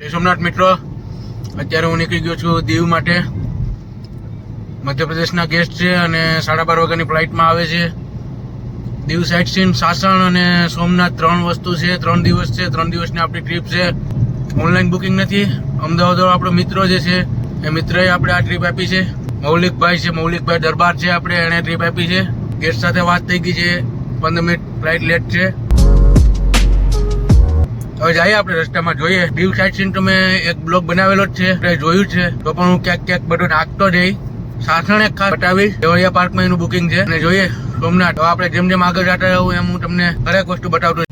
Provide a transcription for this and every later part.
જય સોમનાથ મિત્રો, અત્યારે હું નીકળી ગયો છું દીવ માટે. મધ્યપ્રદેશના ગેસ્ટ છે અને 12:30 વાગ્યાની ફ્લાઇટમાં આવે છે. દીવ સાઇટ સીન, સાસણ અને સોમનાથ 3 વસ્તુ છે. 3 દિવસ છે. 3 દિવસની આપણી ટ્રીપ છે. ઓનલાઈન બુકિંગ નથી. અમદાવાદ આપણો મિત્રો જે છે એ મિત્રએ આપણે આ ટ્રીપ આપી છે. મૌલિકભાઈ છે, મૌલિકભાઈ દરબાર છે, આપણે એણે ટ્રીપ આપી છે. ગેસ્ટ સાથે વાત થઈ ગઈ છે. 15 મિનિટ ફ્લાઇટ લેટ છે. હવે જઈએ આપણે રસ્તામાં, જોઈએ. દીવ સાઇટ સીન તો મેં એક બ્લોગ બનાવેલો જ છે, આપણે જોયું છે. તો પણ હું ક્યાંક બધું નાખતો જઈ. સાસણ એક ખાસ બતાવીશ. દેવળિયા પાર્કમાં એનું બુકિંગ છે અને જોઈએ સોમનાથ. તો આપણે જેમ જેમ આગળ જતા રહું એમ હું તમને દરેક વસ્તુ બતાવતો.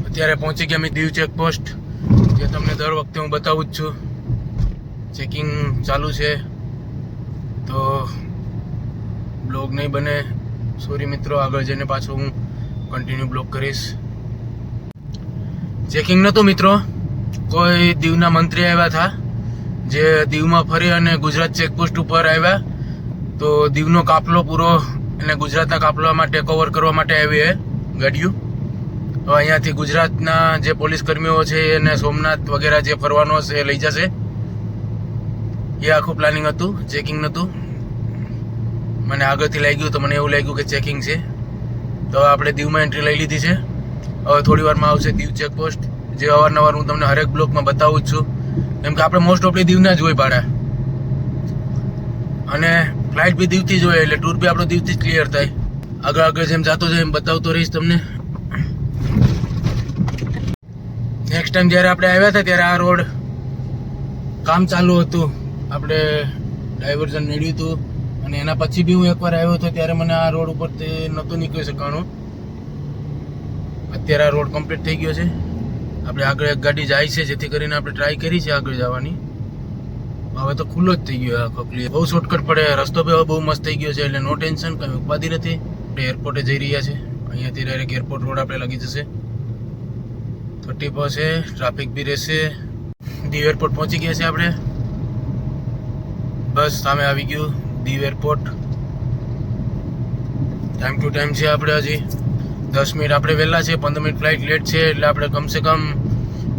અત્યારે પહોંચી ગયા અમે દીવ ચેકપોસ્ટ, જે તમને દર વખતે હું બતાવું જ છું. ચેકિંગ ચાલુ છે, તો બ્લોગ નહીં બને, સોરી મિત્રો. આગળ જઈને પાછું હું કન્ટિન્યુ બ્લોગ કરીશ. ચેકિંગ નહોતું મિત્રો, કોઈ દીવના મંત્રી આવ્યા હતા જે દીવમાં ફરી અને ગુજરાત ચેકપોસ્ટ ઉપર આવ્યા. તો દીવનો કાફલો પૂરો અને ગુજરાતના કાફલા માટે કવર કરવા માટે આવી ગાડીઓ. તો અહીંયાથી ગુજરાતના જે પોલીસ કર્મીઓ છે એને સોમનાથ વગેરે જે ફરવાનો હશે એ લઈ જશે. એ આખું પ્લાનિંગ હતું, ચેકિંગ નહોતું. મને આગળથી લાગ્યું તો મને એવું લાગ્યું કે ચેકિંગ છે. તો આપણે દીવમાં એન્ટ્રી લઈ લીધી છે. હવે થોડી વારમાં આવશે દીવ ચેકપોસ્ટ, જે અવારનવાર હું તમને હરેક બ્લોકમાં બતાવું જ છું. કેમ કે આપણે મોસ્ટ ઓફલી દીવના જ હોય ભાડા, અને ફ્લાઇટ બી દીવથી જ હોય, એટલે ટૂર બી આપણો દીવથી જ ક્લિયર થાય. આગળ જેમ જતો જાય એમ બતાવતો રહીશ તમને. નેક્સ્ટ ટાઈમ જ્યારે આપણે આવ્યા હતા ત્યારે આ રોડ કામ ચાલુ હતું, આપણે ડાયવર્ઝન મેળવ્યું હતું. અને એના પછી બી હું એકવાર આવ્યો હતો ત્યારે મને આ રોડ ઉપર તે નહોતું નીકળી શકવાનું. અત્યારે આ રોડ કમ્પ્લીટ થઈ ગયો છે. આપણે આગળ એક ગાડી જાય છે, જેથી કરીને આપણે ટ્રાય કરી છે આગળ જવાની. હવે તો ખુલ્લો જ થઈ ગયો આખો ક્લિયર. બહુ શોર્ટકટ પડે. રસ્તો બી હવે બહુ મસ્ત થઈ ગયો છે, એટલે નો ટેન્શન, કંઈ ઉપાધિ નથી. આપણે એરપોર્ટે જઈ રહ્યા છે. અહીંયાથી ડાયરેક્ટ એરપોર્ટ રોડ આપણે લાગી જશે. 30 પર છે, ટ્રાફિક બી રહેશે. દીવ એરપોર્ટ પહોંચી ગયા છે આપણે. બસ સામે આવી ગયું Diu airport. Time to time છે આપણે. હજી 10 મિનિટ આપણે વહેલા છે. 15 મિનિટ ફ્લાઇટ લેટ છે, એટલે આપણે કમસે કમ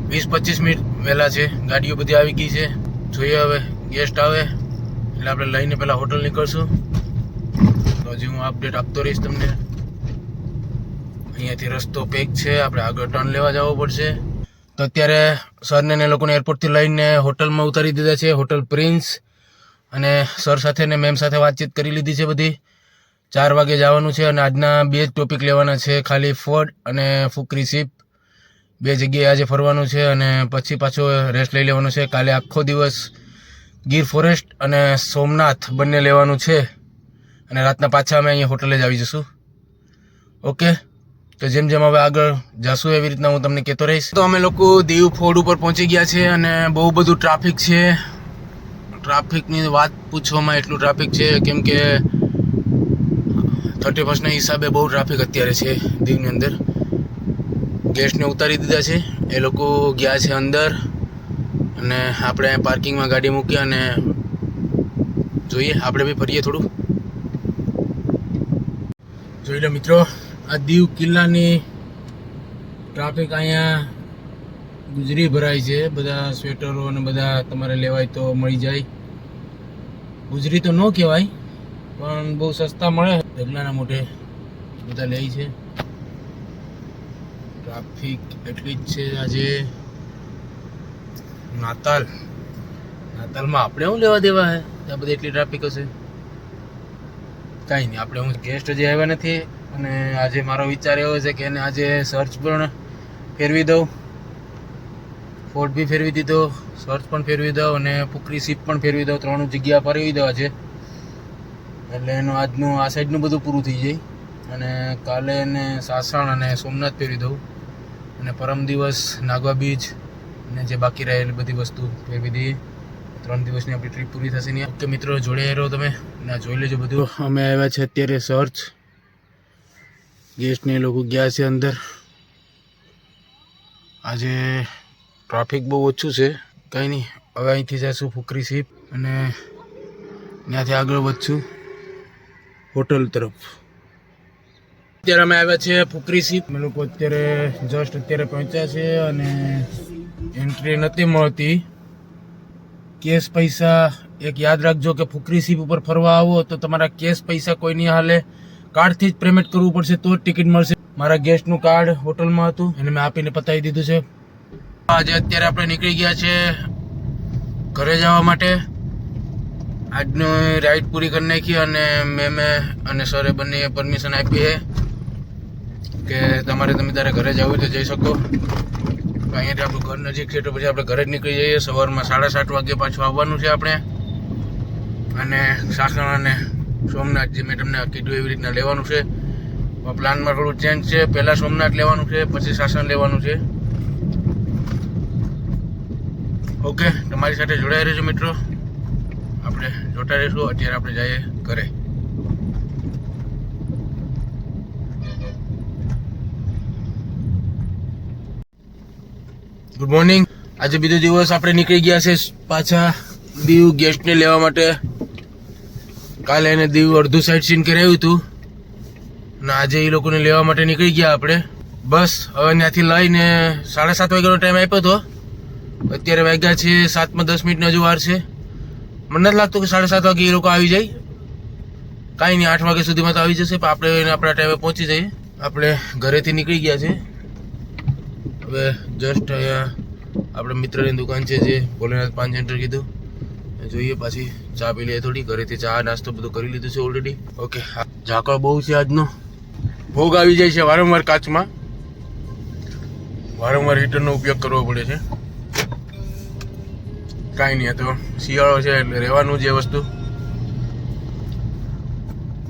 20-25 મિનિટ વહેલા છે. ગાડીઓ બધી આવી ગઈ છે. જોઈએ હવે ગેસ્ટ આવે એટલે આપણે લઈને પહેલાં હોટલ નીકળશું. તો હજી હું અપડેટ આપતો રહીશ તમને. અહીંયાથી રસ્તો પેક છે, આપણે આગળ ટર્ન લેવા જવો પડશે. તો અત્યારે સરને ને લોકોને એરપોર્ટથી લઈને હોટલમાં ઉતારી દીધા છે, હોટલ પ્રિન્સ. અને સર સાથે ને મેમ સાથે વાતચીત કરી લીધી છે બધી. 4 વાગે જવાનું છે અને આજના 2 જ ટોપિક લેવાના છે, ખાલી ફોર્ડ અને ફુકરી સીપ. 2 જગ્યાએ આજે ફરવાનું છે અને પછી પાછો રેસ્ટ લઈ લેવાનું છે. કાલે આખો દિવસ ગીર ફોરેસ્ટ અને સોમનાથ બંને લેવાનું છે, અને રાતના પાછા અમે અહીંયા હોટલે જ આવી જઈશું. ઓકે, તો જેમ જેમ હવે આગળ જશું એવી રીતના હું તમને કહેતો રહીશ. તો અમે લોકો દીવ ફોર્ડ ઉપર પહોંચી ગયા છે અને બહુ બધું ટ્રાફિક છે. ટ્રાફિકની વાત પૂછવામાં એટલું ટ્રાફિક છે, કેમ કે 31ના હિસાબે બહુ ટ્રાફિક અત્યારે છે દીવની અંદર. ગેસ્ટને ઉતારી દીધા છે, એ લોકો ગયા છે અંદર, અને આપણે પાર્કિંગમાં ગાડી મૂકી અને જોઈએ આપણે બી ફરીએ થોડું. જોઈ લો મિત્રો, આ દીવ કિલ્લાની ટ્રાફિક અહીંયા ગુજરી ભરાય છે. બધા સ્વેટરો અને બધા તમારે લેવાય તો મળી જાય. ગુજરી તો ન કહેવાય, પણ બહુ સસ્તા મળે. ઢગલાના મોઢે બધા લે છે. ટ્રાફિક એટલી જ છે આજે. નાતાલમાં આપણે શું લેવા દેવા હે? ત્યાં બધી એટલી ટ્રાફિક હશે. કાંઈ નહીં, આપણે હું ગેસ્ટ હજી આવ્યા નથી, અને આજે મારો વિચાર એવો છે કે એને આજે સર્ચ પણ ફેરવી દઉં. ફોર્ટ બી ફેરવી દીધો, સર્ચ પણ ફેરવી દઉં અને ફુકરી સીપ પણ ફેરવી દઉં. 3 જગ્યા ફેરવી દઉં આજે, એટલે એનું આજનું આ સાઈડનું બધું પૂરું થઈ જાય. અને કાલે એને સાસણ અને સોમનાથ ફેરવી દઉં, અને પરમ દિવસ નાગવા બીચ અને જે બાકી રહેલી બધી વસ્તુ ફેરવી દઈએ. 3 દિવસની આપણી ટ્રીપ પૂરી થશે નહીં. ઓકે મિત્રો, જોડે રહો તમે ને જોઈ લેજો બધું. અમે આવ્યા છે અત્યારે સર્ચ. ગેસ્ટને લોકો ગયા છે અંદર. આજે ટ્રાફિક બહુ ઓછું છે. કંઈ નહીં, હવે અહીંથી જઈશું ફુકરી સીપ અને ત્યાંથી આગળ વધશું. હોટલ તરફ. અત્યારે અમે આવ્યા છે ફુકરી સીપ. અમે લોકો અત્યારે જસ્ટ અત્યારે પહોંચ્યા છે અને એન્ટ્રી નથી મળતી. કેશ પૈસા એક યાદ રાખજો કે ફુકરી સીપ ઉપર ફરવા આવો તો તમારા કેશ પૈસા કોઈ નહીં હાલે, કાર્ડથી જ પેમેન્ટ કરવું પડશે તો જ ટિકિટ મળશે. મારા ગેસ્ટનું કાર્ડ હોટલમાં હતું એને મેં આપીને પતાવી દીધું છે. આજે અત્યારે આપણે નીકળી ગયા છે ઘરે જવા માટે. આજનો રાઈડ પૂરી કરી નાખી અને મેં અને સરે બંને પરમિશન આપી છે કે તમારે તમે તારે ઘરે જવું તો જઈ શકો. અહીંયાથી આપણું ઘર નજીક છે તો પછી આપણે ઘરે જ નીકળી જઈએ. સવારમાં 7:30 વાગે પાછું આવવાનું છે આપણે. અને સાસણ અને સોમનાથ જે મેં તમને કીધું એવી રીતના લેવાનું છે. પ્લાનમાં થોડું ચેન્જ છે. પહેલાં સોમનાથ લેવાનું છે, પછી સાસણ લેવાનું છે. ઓકે, તમારી સાથે જોડાઈ રહેજો મિત્રો. આપણે જોતા રહીશું. અત્યારે આપણે જઈએ ઘરે. Good morning. આજે બીજો દિવસ આપણે નીકળી ગયા છે પાછા દીવ ગેસ્ટને લેવા માટે. કાલે એને દીવ અડધું સાઈડ સીન કરાવ્યું હતું અને આજે એ લોકોને લેવા માટે નીકળી ગયા આપણે. બસ હવે ત્યાંથી લઈને 7:30 વાગ્યાનો ટાઈમ આપ્યો હતો. અત્યારે વાગ્યા છે 7:10 હજુ વાર છે. મને નથી લાગતું કે 7:30 વાગે એ લોકો આવી જાય. કાંઈ નહીં, 8 વાગ્યા સુધીમાં તો આવી જશે. પણ આપણે આપણા ટાઈમે પહોંચી જઈએ. આપણે ઘરેથી નીકળી ગયા છે. હવે જસ્ટ અહીંયા આપણે મિત્રની દુકાન છે જે ભોલેનાથ પાન સેન્ટર કીધું, જોઈએ પાછી ચા પી લઈએ થોડી. ઘરેથી ચા નાસ્તો બધું કરી લીધું છે ઓલરેડી. ઓકે, ઝાકળ બહુ છે આજનો. ભોગ આવી જાય છે વારંવાર કાચમાં. વારંવાર હીટરનો ઉપયોગ કરવો પડે છે. કાંઈ નહીં, તો શિયાળો છે એટલે રહેવાનું જ એ વસ્તુ.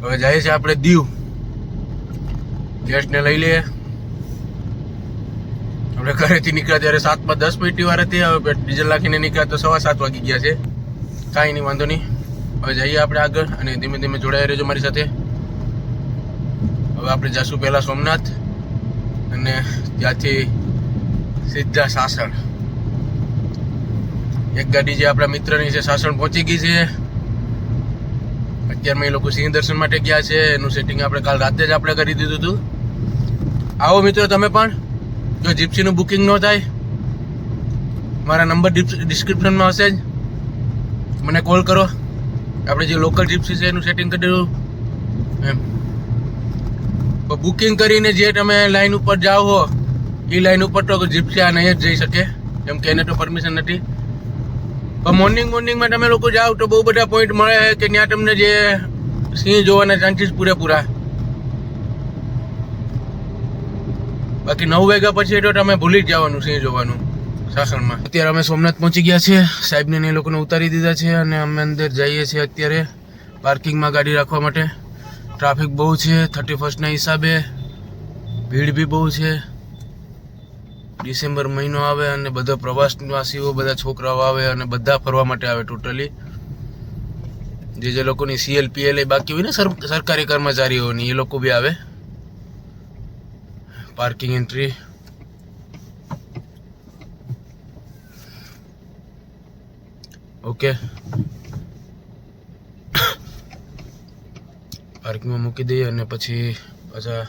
હવે જાય છે આપણે દીવ. ગેસ્ટને લઈ લઈએ. આપણે ઘરેથી નીકળ્યા ત્યારે 7:10 વાર હતી. હવે ડીઝલ નાખીને નીકળ્યા તો 7:15 વાગી ગયા છે. કાંઈ નહીં, વાંધો નહીં. હવે જઈએ આપણે આગળ અને ધીમે ધીમે જોડાઈ રહેજો મારી સાથે. હવે આપણે જઈશું પહેલાં સોમનાથ અને ત્યાંથી સીધા સાસણ. એક ગાડી જે આપણા મિત્રની છે સાસણ પહોંચી ગઈ છે. અત્યારમાં એ લોકો સિંહ દર્શન માટે ગયા છે. એનું સેટિંગ આપણે કાલ રાતે જ આપણે કરી દીધું હતું. આવો મિત્રો તમે પણ. જો જીપ્સીનું બુકિંગ ન થાય, મારા નંબર ડિસ્ક્રિપ્શનમાં હશે જ, મને કોલ કરો. આપણે જે લોકલ જીપ્સી છે એનું સેટિંગ કરી દેવું એમ. બુકિંગ કરીને જે તમે લાઈન ઉપર જાઓ હો એ લાઈન ઉપર તો જીપ્સી આ નહીં જ જઈ શકે, કેમ કે એને તો પરમિશન નથી. પણ મોર્નિંગમાં તમે લોકો જાઓ તો બહુ બધા પોઈન્ટ મળે કે ત્યાં તમને જે સિંહ જોવાના ચાન્સીસ પૂરેપૂરા. બાકી 9 વાગ્યા પછી તો તમે ભૂલી જ જવાનું સિંહ જોવાનું સાસણમાં. અત્યારે અમે સોમનાથ પહોંચી ગયા છીએ. સાહેબને એ લોકોને ઉતારી દીધા છે અને અમે અંદર જઈએ છીએ અત્યારે પાર્કિંગમાં ગાડી રાખવા માટે. ટ્રાફિક બહુ છે 31ના હિસાબે. ભીડ બી બહુ છે. ડિસેમ્બર મહિનો આવે અને બધા પ્રવાસવાસીઓ, બધા છોકરાઓ આવે અને બધા ફરવા માટે આવે ટોટલી. જે લોકોની CL બાકી હોય ને સરકારી કર્મચારીઓની, એ લોકો બી આવે. Parking entry. ઓકે, પાર્કિંગમાં મૂકી દઈએ અને પછી પાછા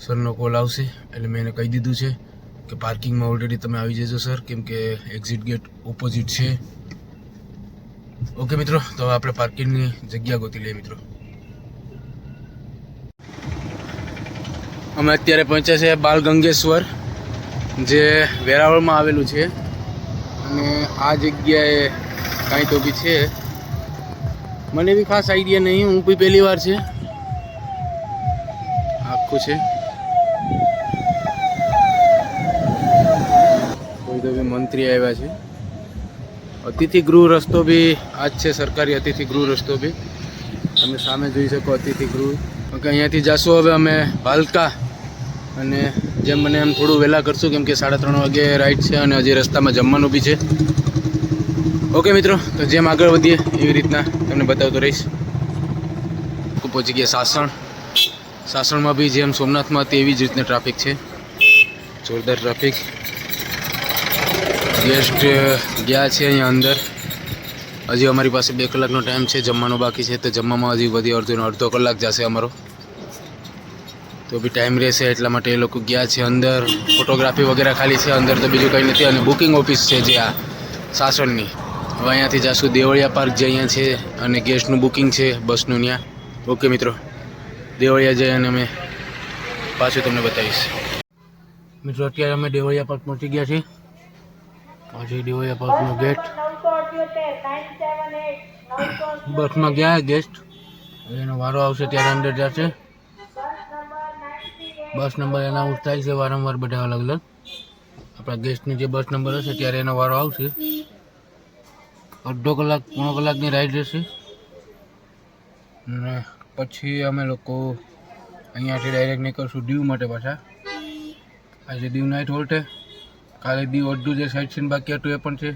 સરનો કોલ આવશે એટલે મેં એને કહી દીધું છે કે પાર્કિંગમાં ઓલરેડી તમે આવી જજો સર, કેમ કે એક્ઝિટ ગેટ ઓપોઝિટ છે. ઓકે મિત્રો, તો આપણે પાર્કિંગની જગ્યા ગોતી લઈએ મિત્રો. અમે અત્યારે પહોંચ્યા છે બાલગંગેશ્વર, જે વેરાવળમાં આવેલું છે. અને આ જગ્યાએ કાંઈ તો બી છે, મને બી ખાસ આઈડિયા નહીં. હું બી પહેલી વાર છે. આખું છે કોઈ તો બી મંત્રી આવ્યા છે. અતિથિ ગૃહ રસ્તો બી આ જ છે, સરકારી અતિથિ ગૃહ રસ્તો બી તમે સામે જોઈ શકો. અતિથિ ગૃહ. ઓકે, અહીંયાથી જશું હવે અમે ભાલકા. અને જેમ મને એમ થોડું વહેલા કરશું, કેમ કે 3:30 વાગે રાઈડ છે અને હજી રસ્તામાં જમવાનું બી છે. ઓકે મિત્રો, તો જેમ આગળ વધીએ એવી રીતના તમને બતાવતો રહીશ. પહોંચી ગયા સાસણ. સાસણમાં બી જેમ સોમનાથમાં હતી એવી જ રીતના ટ્રાફિક છે, જોરદાર ટ્રાફિક. ગેસ્ટ ગયા છે અહીંયા અંદર. હજી અમારી પાસે 2 કલાકનો ટાઈમ છે, જમવાનો બાકી છે, તો જમવામાં હજી વધી અડધો કલાક જશે અમારો, તો બી ટાઈમ રહેશે એટલા માટે એ લોકો ગયા છે અંદર. ફોટોગ્રાફી વગેરે ખાલી છે અંદર, તો બીજું કંઈ નથી. અને બુકિંગ ઓફિસ છે જે આ સાસણની. હવે અહીંયાથી જાશું દેવળિયા પાર્ક જે અહીંયા છે, અને ગેસ્ટનું બુકિંગ છે બસનું ત્યાં. ઓકે મિત્રો, દેવળિયા જઈએ અને અમે પાછું તમને બતાવીશ. મિત્રો અત્યારે અમે દેવળિયા પાર્ક પહોંચી ગયા છીએ. આ છે દેવળિયા પાર્કનો ગેટ. બસમાં ગયા ગેસ્ટ, એનો વારો આવશે ત્યારે અંદર જશે. બસ નંબર એનાઉન્સ થાય છે વારંવાર બધા અલગ અલગ. આપણા ગેસ્ટની જે બસ નંબર હશે ત્યારે એનો વારો આવશે. અડધો કલાક પોણો કલાકની રાઈડ રહેશે. અને પછી અમે લોકો અહીંયાથી ડાયરેક્ટ નીકળશું દીવ માટે પાછા. આજે દીવ નાઇટ હોલ્ટ. કાલે દીવ અડધું જે સાઇટ સીન બાકી હતું એ પણ છે.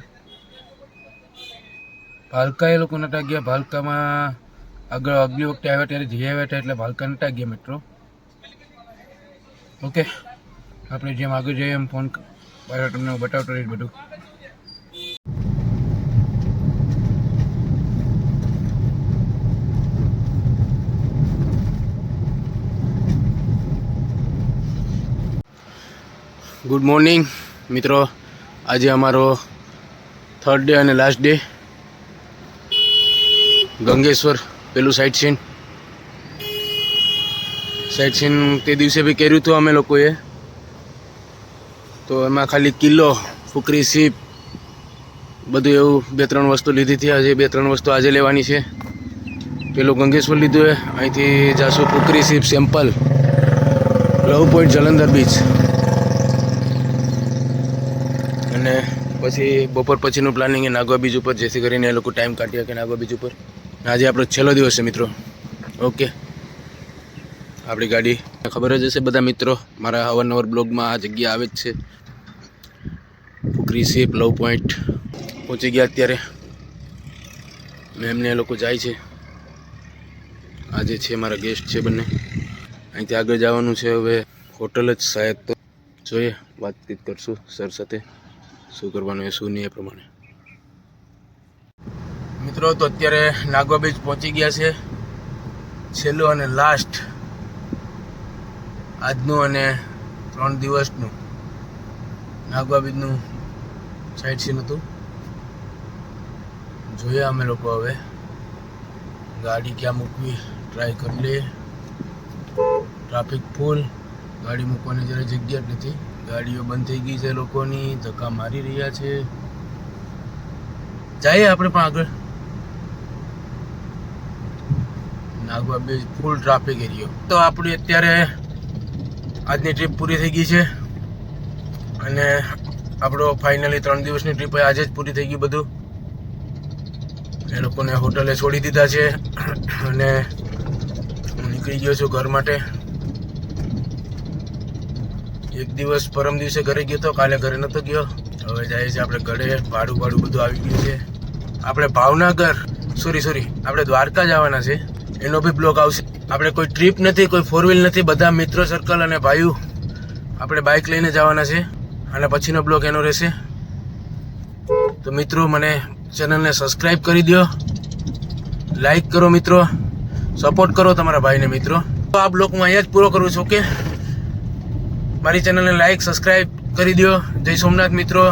ભાલકા એ લોકો નતા ગયા. ભાલકામાં આગળ આગલી વખતે આવ્યા ત્યારે જઈ આવ્યા હતા, એટલે ભાલકા નતા ગયા મેટ્રો. ઓકે, આપણે જેમ આગળ જઈએ એમ ફોન પાછળ તમને બતાવતો રહીશ બધું. ગુડ મોર્નિંગ મિત્રો, આજે અમારો 3rd ડે અને લાસ્ટ ડે. ગંગેશ્વર પેલું સાઇટ સીન તે દિવસે બી કર્યું હતું અમે લોકોએ. તો એમાં ખાલી કિલ્લો, ફુકરી સીપ બધું એવું 2-3 વસ્તુ લીધી હતી. આજે 2-3 વસ્તુ આજે લેવાની છે. પેલું ગંગેશ્વર લીધું. અહીંથી જાશું ફુકરી સીપ સેમ્પલ, લવ પોઈન્ટ, જલંધર બીચ. અને પછી બપોર પછીનું પ્લાનિંગ એ નાગવા બીચ ઉપર, જેથી કરીને એ લોકો ટાઈમ કાઢી શકે નાગવા બીચ ઉપર. આજે આપણો છેલ્લો દિવસ છે મિત્રો. ઓકે, આપણી ગાડી ખબર જ હશે બધા મિત્રો, મારા અવારનવાર બ્લોગમાં આ જગ્યા આવે જ છે. ફુકરી સીપ, લવ પોઈન્ટ પહોંચી ગયા અત્યારે. મેમને એ લોકો જાય છે. આજે છે મારા ગેસ્ટ છે બંને. અહીંથી આગળ જવાનું છે. હવે હોટલ જ શાયદ, તો જોઈએ, વાતચીત કરશું સર સાથે શું કરવાનું એ શું નહીં એ પ્રમાણે. મિત્રો તો અત્યારે નાગવા બીચ પહોંચી ગયા છે. છેલ્લું અને લાસ્ટ આજનું અને 3 દિવસનું નાગવા બીચનું સાઇટ સીન હતું. જોઈએ અમે લોકો હવે ગાડી ક્યાં મૂકવી ટ્રાય કરી લઈએ. ટ્રાફિક ફૂલ, ગાડી મૂકવાની જરા જગ્યા જ નથી. ગાડીઓ બંધ થઈ ગઈ છે લોકોની, ધક્કા મારી રહ્યા છે. જઈએ આપણે પણ આગળ. નાગવા બીચ ફૂલ ટ્રાફિક એરિયો. તો આપણી અત્યારે આજની ટ્રીપ પૂરી થઈ ગઈ છે. અને આપણો ફાઇનલી 3 દિવસની ટ્રીપ આજે જ પૂરી થઈ ગઈ બધું. એ લોકોને હોટલે છોડી દીધા છે અને હું નીકળી ગયો છું ઘર માટે. એક દિવસ પરમ દિવસે ઘરે ગયો હતો, કાલે ઘરે નહોતો ગયો. હવે જાય છે આપણે ઘરે. ભાડું બધું આવી ગયું છે. આપણે ભાવનગર આપણે દ્વારકા જવાના છે, એનો બી બ્લોગ આવશે. આપણે કોઈ ટ્રીપ નથી, કોઈ 4 વ્હીલ નથી, બધા મિત્રો સર્કલ અને ભાઈઓ આપણે બાઇક લઈને જવાના છે. અને પછીનો બ્લોગ એનો રહેશે. તો મિત્રો મને ચેનલને સબસ્ક્રાઈબ કરી દો, લાઈક કરો મિત્રો, સપોર્ટ કરો તમારા ભાઈને મિત્રો. તો આ બ્લોગ હું અહીંયા જ પૂરો કરું છું. ઓકે, મારી ચેનલને લાઈક સબસ્ક્રાઈબ કરી દો. જય સોમનાથ મિત્રો.